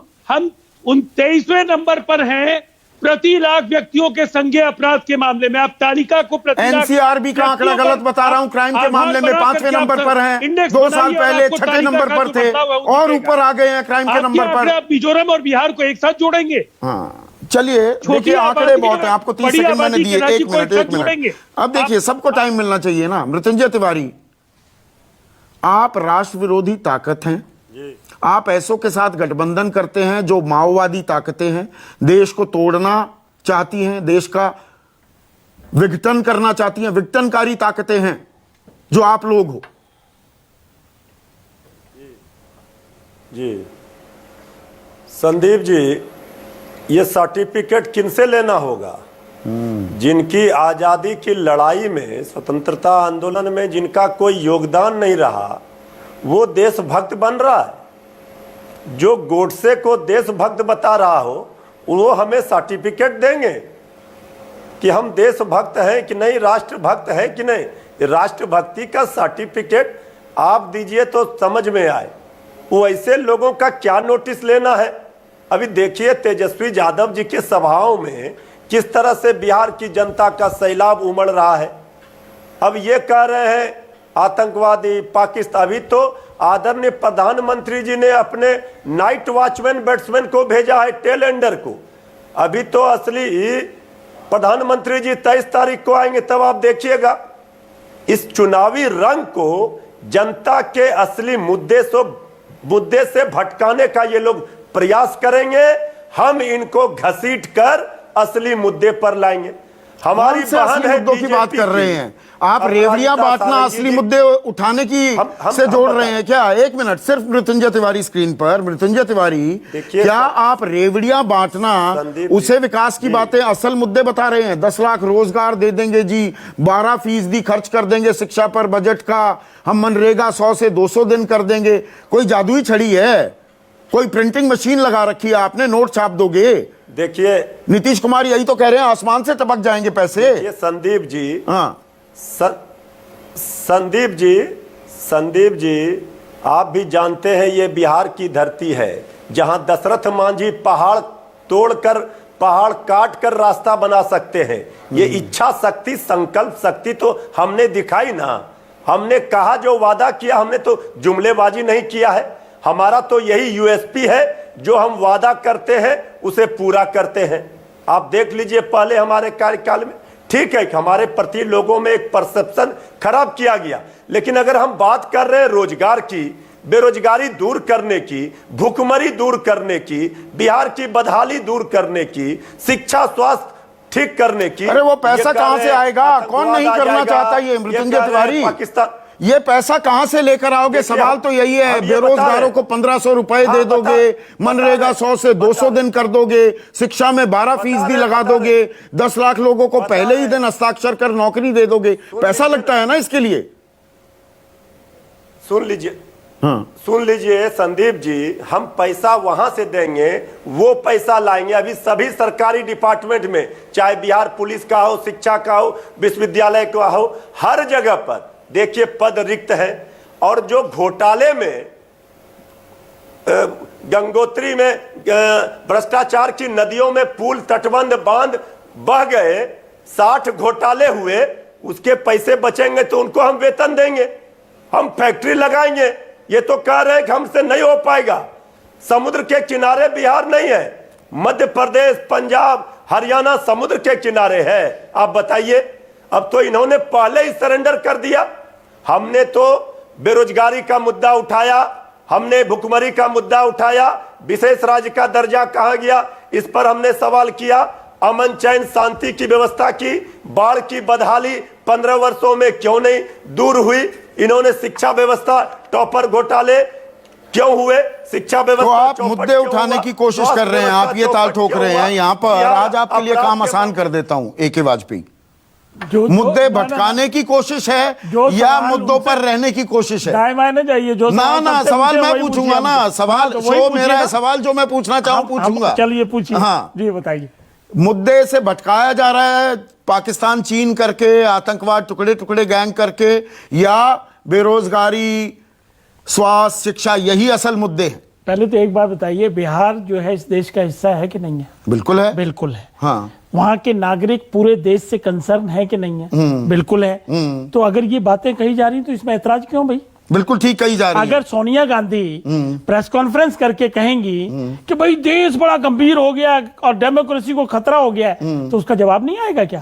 23वें नंबर पर हैं प्रति लाख व्यक्तियों के संज्ञेय अपराध के मामले में। आप तालिका को एनसीआरबी का आंकड़ा गलत बता रहा हूं, क्राइम के मामले में 5वें नंबर पर हैं, 2 साल पहले 6ठे नंबर पर थे और ऊपर आ गए हैं क्राइम के नंबर पर। आप मिजोरम और बिहार को एक साथ जोड़ेंगे? हाँ, चलिए, देखिए आंकड़े बहुत हैं, आपको 30 सेकंड मैंने दिए, 1 मिनट। अब देखिए, सबको टाइम मिलना चाहिए ना। मृत्युंजय तिवारी, आप राष्ट्र विरोधी ताकत हैं, आप ऐसों के साथ गठबंधन करते हैं जो माओवादी ताकतें हैं, देश को तोड़ना चाहती हैं, देश का विघटन करना चाहती हैं, विघटनकारी ताकतें हैं जो आप लोग हो। जी संदीप जी, ये सर्टिफिकेट किनसे लेना होगा? जिनकी आजादी की लड़ाई में, स्वतंत्रता आंदोलन में जिनका कोई योगदान नहीं रहा, वो देशभक्त बन रहा है। जो गोडसे को देशभक्त बता रहा हो, वो हमें सर्टिफिकेट देंगे कि हम देशभक्त हैं कि नहीं, राष्ट्रभक्त हैं कि नहीं। राष्ट्रभक्ति का सर्टिफिकेट आप दीजिए तो समझ में आए। वो ऐसे लोगों का क्या नोटिस लेना है? अभी देखिए तेजस्वी यादव जी के सभाओं में किस तरह से बिहार की जनता का सैलाब उमड़ रहा है। अब ये कह रहे हैं आतंकवादी पाकिस्तान। अभी तो आदरणीय प्रधानमंत्री जी ने अपने नाइट वॉचमैन बैट्समैन को भेजा है, टेल एंडर को। अभी तो असली प्रधानमंत्री जी 23 तारीख को आएंगे, तब आप देखिएगा। इस चुनावी रंग को जनता के असली मुद्दे से भटकाने का ये लोग प्रयास करेंगे। हम इनको घसीट कर असली मुद्दे पर लाएंगे। हमारी बहन है मुद्दों की बात कर रहे हैं आप, रेवड़ियां बांटना असली मुद्दे उठाने की से जोड़ रहे हैं क्या? 1 मिनट, सिर्फ मृत्युंजय तिवारी स्क्रीन पर। मृत्युंजय तिवारी, क्या आप रेवड़ियां बांटना उसे विकास की बातें असल मुद्दे बता रहे हैं? 10 लाख रोजगार दे देंगे जी, 12% खर्च कर देंगे शिक्षा पर बजट का, हम मनरेगा 100 से 200 दिन कर देंगे। कोई जादुई छड़ी है? कोई प्रिंटिंग मशीन लगा रखी है आपने, नोट छाप दोगे? देखिए नीतीश कुमार यही तो कह रहे हैं, आसमान से टपक जाएंगे पैसे। संदीप जी, हाँ संदीप जी, आप भी जानते हैं ये बिहार की धरती है जहां दशरथ मांझी पहाड़ तोड़कर, पहाड़ काट कर रास्ता बना सकते हैं। ये इच्छा शक्ति, संकल्प शक्ति तो हमने दिखाई ना। हमने कहा, जो वादा किया, हमने तो जुमलेबाजी नहीं किया है। हमारा तो यही यूएसपी है, जो हम वादा करते हैं उसे पूरा करते हैं। आप देख लीजिए, पहले हमारे कार्यकाल में ठीक है कि हमारे प्रति लोगों में एक परसेप्शन खराब किया गया, लेकिन अगर हम बात कर रहे हैं रोजगार की, बेरोजगारी दूर करने की, भूखमरी दूर करने की, बिहार की बदहाली दूर करने की, शिक्षा स्वास्थ्य ठीक करने की, अरे वो पैसा कहां से आएगा? कौन नहीं करना चाहता ये? मृत्युंजय तिवारी, पाकिस्तान, ये पैसा कहां से लेकर आओगे? सवाल तो यही है। बेरोजगारों को 1500 रुपए दे दोगे, मनरेगा 100 से 200 दिन कर दोगे, शिक्षा में 12% लगा दोगे, 10 लाख लोगों को पहले ही दिन हस्ताक्षर कर नौकरी दे दोगे। पैसा लगता है ना इसके लिए। सुन लीजिए, सुन लीजिए संदीप जी, हम पैसा वहां से देंगे, वो पैसा लाएंगे। अभी सभी सरकारी डिपार्टमेंट में, चाहे बिहार पुलिस का हो, शिक्षा का हो, विश्वविद्यालय का हो, हर जगह पर देखिए पद रिक्त है। और जो घोटाले में, गंगोत्री में भ्रष्टाचार की नदियों में पुल, तटबंध, बांध बह गए, 60 घोटाले हुए, उसके पैसे बचेंगे तो उनको हम वेतन देंगे, हम फैक्ट्री लगाएंगे। ये तो कह रहे हैं कि हमसे नहीं हो पाएगा। समुद्र के किनारे बिहार नहीं है, मध्य प्रदेश, पंजाब, हरियाणा समुद्र के किनारे है। आप बताइए, अब तो इन्होंने पहले ही सरेंडर कर दिया। हमने तो बेरोजगारी का मुद्दा उठाया, हमने भुखमरी का मुद्दा उठाया, विशेष राज्य का दर्जा कहां गया, इस पर हमने सवाल किया। अमन चैन शांति की व्यवस्था की, बाढ़ की बदहाली 15 वर्षों में क्यों नहीं दूर हुई? इन्होंने शिक्षा व्यवस्था, टॉपर घोटाले क्यों हुए? शिक्षा व्यवस्था, तो आप मुद्दे उठाने की कोशिश कर रहे हैं, आप ये ताल ठोक रहे हैं। यहां पर आज आपके लिए काम आसान कर देता हूं। AK वाजपेयी, मुद्दे भटकाने की कोशिश है या मुद्दों पर रहने की कोशिश है? दाएं बाएं जाइए, जो ना सवाल मैं पूछूंगा ना, सवाल शो मेरा है, सवाल जो मैं पूछना चाहूं पूछूंगा। चलिए पूछिए। हाँ जी बताइए। मुद्दे से भटकाया जा रहा है पाकिस्तान चीन करके, आतंकवाद टुकड़े टुकड़े गैंग करके, या बेरोजगारी, स्वास्थ्य, शिक्षा, यही असल मुद्दे हैं? पहले तो एक बात बताइए, बिहार जो है इस देश का हिस्सा है कि नहीं है? बिल्कुल है। बिल्कुल है। हाँ। वहाँ के नागरिक पूरे देश से कंसर्न है कि नहीं है? बिल्कुल है। तो अगर ये बातें कही जा रही तो इसमें ऐतराज क्यों भाई? बिल्कुल ठीक कही जा रही है। अगर सोनिया गांधी प्रेस कॉन्फ्रेंस करके कहेंगी कि भाई देश बड़ा गंभीर हो गया और डेमोक्रेसी को खतरा हो गया है, तो उसका जवाब नहीं आएगा क्या?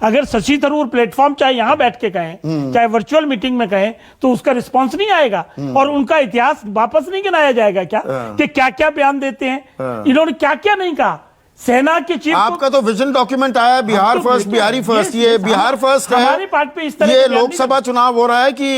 अगर शशि थरूर प्लेटफॉर्म चाहे यहाँ बैठ के कहें चाहे वर्चुअल मीटिंग में कहें, तो उसका रिस्पॉन्स नहीं आएगा और उनका इतिहास वापस नहीं गिनाया जाएगा क्या कि क्या क्या बयान देते हैं, इन्होंने क्या क्या नहीं कहा? सेना के चीफ, आपका तो विजन डॉक्यूमेंट आया बिहार फर्स्ट, बिहारी फर्स्ट, ये बिहार फर्स्ट है। हमारी पार्टी पे इस तरह ये लोकसभा चुनाव हो रहा है कि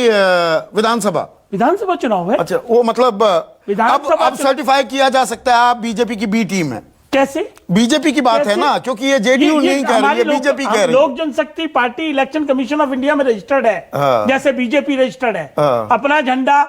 विधानसभा चुनाव है? अच्छा, वो मतलब अब सर्टिफाई किया जा सकता है आप बीजेपी की बी टीम है? कैसे? बीजेपी की बात है ना, क्योंकि ये जेडीयू नहीं कह रही है, बीजेपी कह रही है। Lok Janshakti Party election commission of India में रजिस्टर्ड है, जैसे बीजेपी रजिस्टर्ड है। अपना झंडा,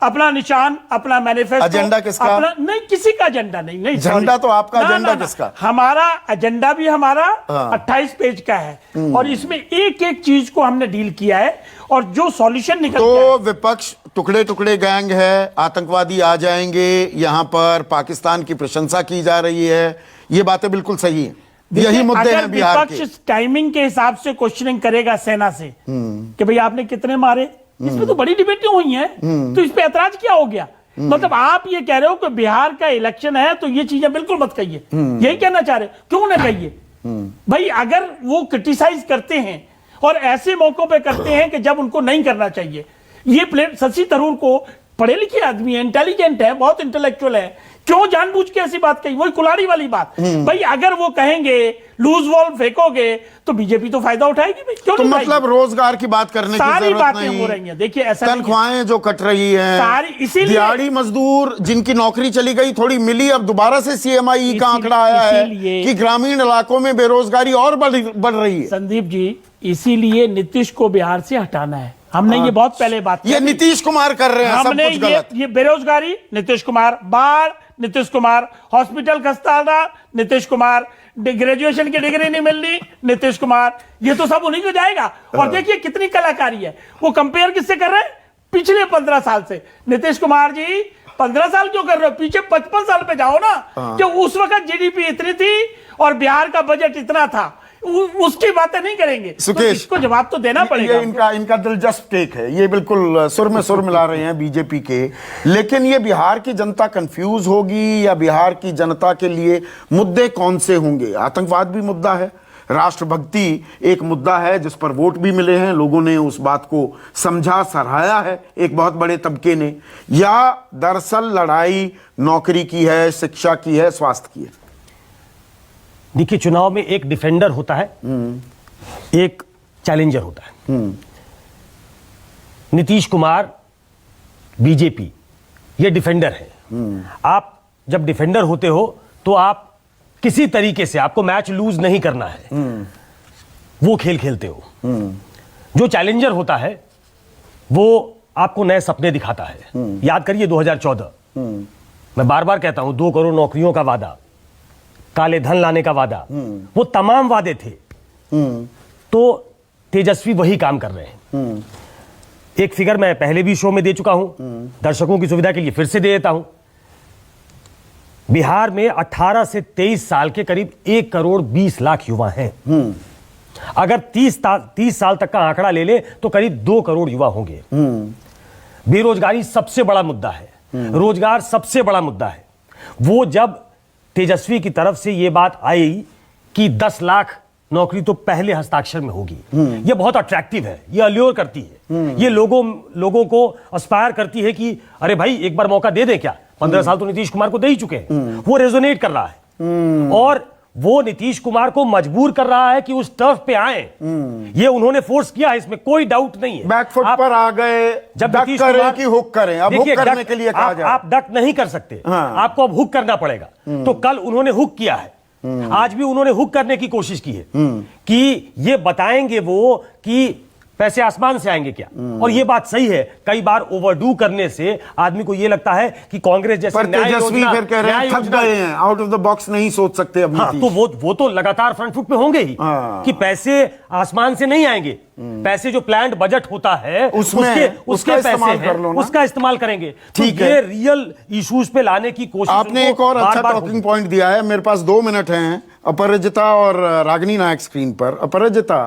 अपना निशान, अपना मैनिफेस्टो। एजेंडा किसका? अपना नहीं, किसी का एजेंडा नहीं झंडा तो आपका, एजेंडा किसका? हमारा एजेंडा भी हमारा 28 पेज का है और इसमें एक एक चीज को हमने डील किया है और जो सॉल्यूशन निकल तो विपक्ष टुकड़े टुकड़े गैंग है, आतंकवादी आ जाएंगे यहाँ पर, पाकिस्तान की प्रशंसा की जा रही है, ये बातें बिल्कुल सही है। यही मुद्दे हैं बिहार के। विपक्ष टाइमिंग के हिसाब से क्वेश्चनिंग करेगा सेना से कि भाई आपने कितने मारे, इसमें तो बड़ी डिबेटें हुई हैं, तो इस पे ऐतराज क्या हो गया? मतलब आप ये कह रहे हो कि बिहार का इलेक्शन है तो ये चीजें बिल्कुल मत कहिए, यही कहना चाह रहे हो? क्यों ना कहिए भाई? अगर वो क्रिटिसाइज करते हैं और ऐसे मौकों पे करते हैं कि जब उनको नहीं करना चाहिए, ये शशि थरूर को पढ़े लिखे आदमी है, इंटेलिजेंट है, बहुत इंटेलेक्चुअल है, क्यों जानबूझ के ऐसी बात कही? वही कुल्हाड़ी वाली बात भाई। अगर वो कहेंगे लूज बॉल फेंकोगे तो बीजेपी तो फायदा उठाएगी भाई, क्यों? तो मतलब रोजगार की बात करने की सारी जरूरत बातें नहीं हो रही हैं। देखिए ऐसा तनख्वाहें जो कट रही हैं सारी, इसीलिए दिहाड़ी मजदूर जिनकी नौकरी चली गई थोड़ी मिली, अब दोबारा से सीएमआई का आंकड़ा आया है कि ग्रामीण इलाकों में बेरोजगारी और बढ़ रही है। संदीप जी, इसीलिए नीतीश को बिहार से हटाना है। हमने ये बहुत पहले बात ये नीतीश कुमार कर रहे हैं, हमने सब कुछ गलत। ये बेरोजगारी नीतीश कुमार, बाढ़ नीतीश कुमार, हॉस्पिटल खस्ताना नीतीश कुमार, ग्रेजुएशन की डिग्री नहीं मिल रही नीतीश कुमार, ये तो सब उन्हीं को जाएगा। और देखिए कितनी कलाकारी है, वो कंपेयर किससे कर रहे हैं? पिछले 15 साल से। नीतीश कुमार जी 15 साल क्यों कर रहे हो? पीछे 55 साल पे जाओ ना, कि उस वक्त जीडीपी इतनी थी और बिहार का बजट इतना था, उसकी बातें नहीं करेंगे। सुकेश, तो इसको जवाब तो देना पड़ेगा। ये इनका दिलचस्प टेक है, ये बिल्कुल सुर में सुर मिला रहे हैं बीजेपी के। लेकिन ये बिहार की जनता कंफ्यूज होगी या बिहार की जनता के लिए मुद्दे कौन से होंगे? आतंकवाद भी मुद्दा है, राष्ट्रभक्ति एक मुद्दा है जिस पर वोट भी मिले हैं, लोगों ने उस बात को समझा, सराहा है एक बहुत बड़े तबके ने, या दरअसल लड़ाई नौकरी की है, शिक्षा की है, स्वास्थ्य की है? देखिए, चुनाव में एक डिफेंडर होता है, एक चैलेंजर होता है। नीतीश कुमार बीजेपी ये डिफेंडर है। आप जब डिफेंडर होते हो तो आप किसी तरीके से, आपको मैच लूज नहीं करना है, वो खेल खेलते हो। जो चैलेंजर होता है वो आपको नए सपने दिखाता है। याद करिए 2014, मैं बार बार कहता हूं, 2 करोड़ नौकरियों का वादा, काले धन लाने का वादा, वो तमाम वादे थे। तो तेजस्वी वही काम कर रहे हैं। एक फिगर मैं पहले भी शो में दे चुका हूं, दर्शकों की सुविधा के लिए फिर से दे देता हूं। बिहार में 18 से 23 साल के करीब 1 करोड़ 20 लाख युवा हैं। अगर 30 साल तक का आंकड़ा ले ले तो करीब 2 करोड़ युवा होंगे। बेरोजगारी सबसे बड़ा मुद्दा है, रोजगार सबसे बड़ा मुद्दा है। वो जब तेजस्वी की तरफ से यह बात आई कि 10 लाख नौकरी तो पहले हस्ताक्षर में होगी, यह बहुत अट्रैक्टिव है, यह अल्योर करती है, ये लोगों को एस्पायर करती है कि अरे भाई एक बार मौका दे दे क्या, 15 साल तो नीतीश कुमार को दे ही चुके हैं। वो रेजोनेट कर रहा है और वो नीतीश कुमार को मजबूर कर रहा है कि उस टर्फ पे आए। ये उन्होंने फोर्स किया है, इसमें कोई डाउट नहीं है। बैकफुट पर आ गए, जब डक करें कि हुक करें, अब हुक करने के लिए कहा जाए। आप डक नहीं कर सकते, आपको अब हुक करना पड़ेगा। तो कल उन्होंने हुक किया है, आज भी उन्होंने हुक करने की कोशिश की है कि ये बताएंगे वो कि पैसे आसमान से आएंगे क्या। और ये बात सही है, कई बार ओवरडू करने से आदमी को ये लगता है कि कांग्रेस जैसे तेजस्वी फिर कह रहे हैं थक गए हैं, आउट ऑफ द बॉक्स नहीं सोच सकते अब। हाँ, तो वो तो लगातार फ्रंट फुट पे होंगे ही कि पैसे आसमान से नहीं आएंगे, पैसे जो प्लान्ड बजट होता है उसके पैसे हैं, उसका इस्तेमाल करेंगे। ठीक है, रियल इश्यूज पे लाने की कोशिश। आपने एक और अच्छा टॉकिंग पॉइंट दिया है। मेरे पास 2 मिनट हैं। अपराजिता और रागिनी नायक स्क्रीन पर। अपराजिता,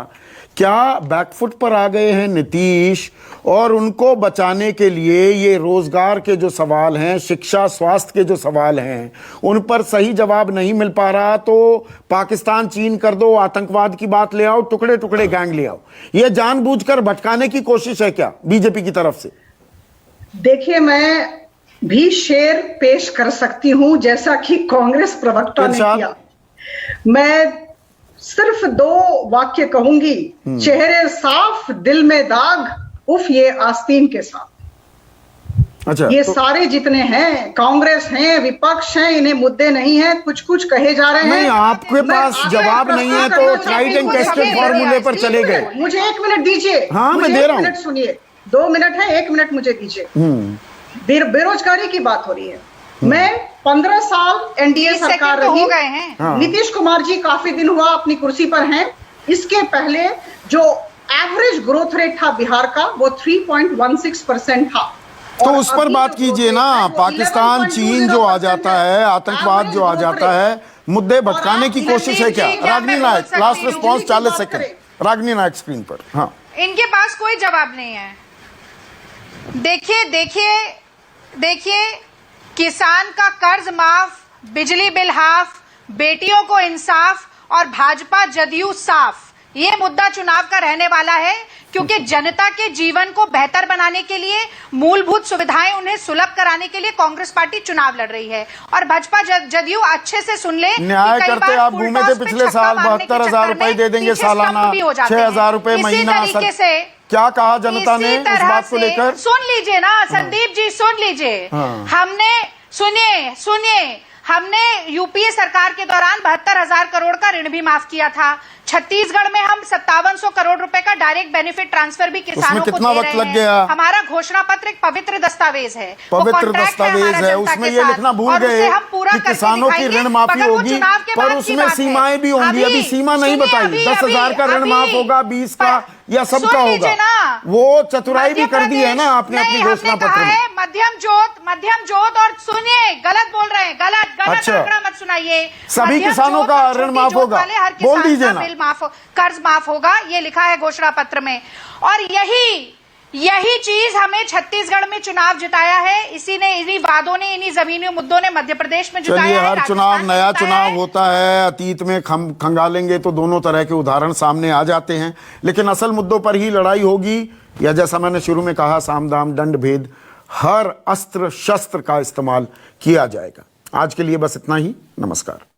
क्या बैकफुट पर आ गए हैं नीतीश और उनको बचाने के लिए ये रोजगार के जो सवाल हैं, शिक्षा स्वास्थ्य के जो सवाल हैं, उन पर सही जवाब नहीं मिल पा रहा तो पाकिस्तान चीन कर दो, आतंकवाद की बात ले आओ, टुकड़े टुकड़े गैंग ले आओ, ये जानबूझकर भटकाने की कोशिश है क्या बीजेपी की तरफ से? देखिए, मैं भी शेर पेश कर सकती हूं जैसा कि कांग्रेस प्रवक्ता ने किया। मैं सिर्फ 2 वाक्य कहूंगी। चेहरे साफ, दिल में दाग, उफ ये आस्तीन के साथ। अच्छा, ये सारे जितने हैं, कांग्रेस हैं, विपक्ष हैं, इन्हें मुद्दे नहीं है, कुछ कुछ कहे जा रहे हैं। नहीं, आपके पास जवाब नहीं है तो ट्राइड एंड टेस्टेड फॉर्मूले पर चले गए। मुझे 1 मिनट दीजिए। हाँ, मैं दे रहा हूं। 1 मिनट सुनिए, 2 मिनट है, 1 मिनट मुझे दीजिए। बेरोजगारी की बात हो रही है। मैं 15 साल एनडीए सरकार रही। नीतीश कुमार जी काफी दिन हुआ अपनी कुर्सी पर हैं। इसके पहले जो एवरेज ग्रोथ रेट था बिहार का वो 3.16% था। तो उस पर बात कीजिए ना। पाकिस्तान चीन जो आ जाता है, आतंकवाद जो आ जाता है, मुद्दे भटकाने की कोशिश है क्या? रागिनी नायक, लास्ट रिस्पॉन्स 40 सेकंड। रागिनी नायक स्क्रीन पर। हाँ, इनके पास कोई जवाब नहीं है। देखिए किसान का कर्ज माफ, बिजली बिल हाफ, बेटियों को इंसाफ और भाजपा जदयू साफ। ये मुद्दा चुनाव का रहने वाला है क्योंकि जनता के जीवन को बेहतर बनाने के लिए, मूलभूत सुविधाएं उन्हें सुलभ कराने के लिए कांग्रेस पार्टी चुनाव लड़ रही है। और भाजपा जदयू अच्छे से सुन ले, न्याय करते आप घूमे थे पिछले साल 72,000 रुपए दे देंगे सालाना, 6,000 रुपए महीना। क्या कहा जनता ने उस बात को लेकर? सुन लीजिए ना संदीप जी, सुन लीजिए। हमने सुनिए हमने यूपीए सरकार के दौरान 72,000 करोड़ का ऋण भी माफ किया था। छत्तीसगढ़ में हम 5700 करोड़ रुपए का डायरेक्ट बेनिफिट ट्रांसफर भी किसानों को दे रहे हैं। हमारा घोषणा पत्र एक पवित्र दस्तावेज है, पवित्र दस्तावेज है। उसमें ये लिखना भूल गए कि किसानों की ऋण माफी होगी, पर उसमें सीमाएं भी होंगी। अभी सीमा नहीं बताई, 10,000 का ऋण माफ होगा, 20 का या सबका होगा। वो चतुराई भी कर दी है ना आपने अपनी घोषणा पत्र में। मध्यम जोत और सुनिए, गलत बोल रहे हैं, गलत आंकड़ा मत सुनाइए। सभी किसानों का ऋण माफ होगा, बोल दीजिए ना। कर्ज माफ होगा, ये लिखा है घोषणा पत्र में। और यही चीज हमें छत्तीसगढ़ में चुनाव जिताया है। इन्हीं वादों ने, इन्हीं जमीनी मुद्दों ने मध्य प्रदेश में जिताया है। हर चुनाव नया चुनाव होता है। अतीत में खंगालेंगे तो दोनों तरह के उदाहरण सामने आ जाते हैं, लेकिन असल मुद्दों पर ही लड़ाई होगी। या जैसा मैंने शुरू में कहा, साम दाम दंड भेद, हर अस्त्र शस्त्र का इस्तेमाल किया जाएगा। आज के लिए बस इतना ही। नमस्कार।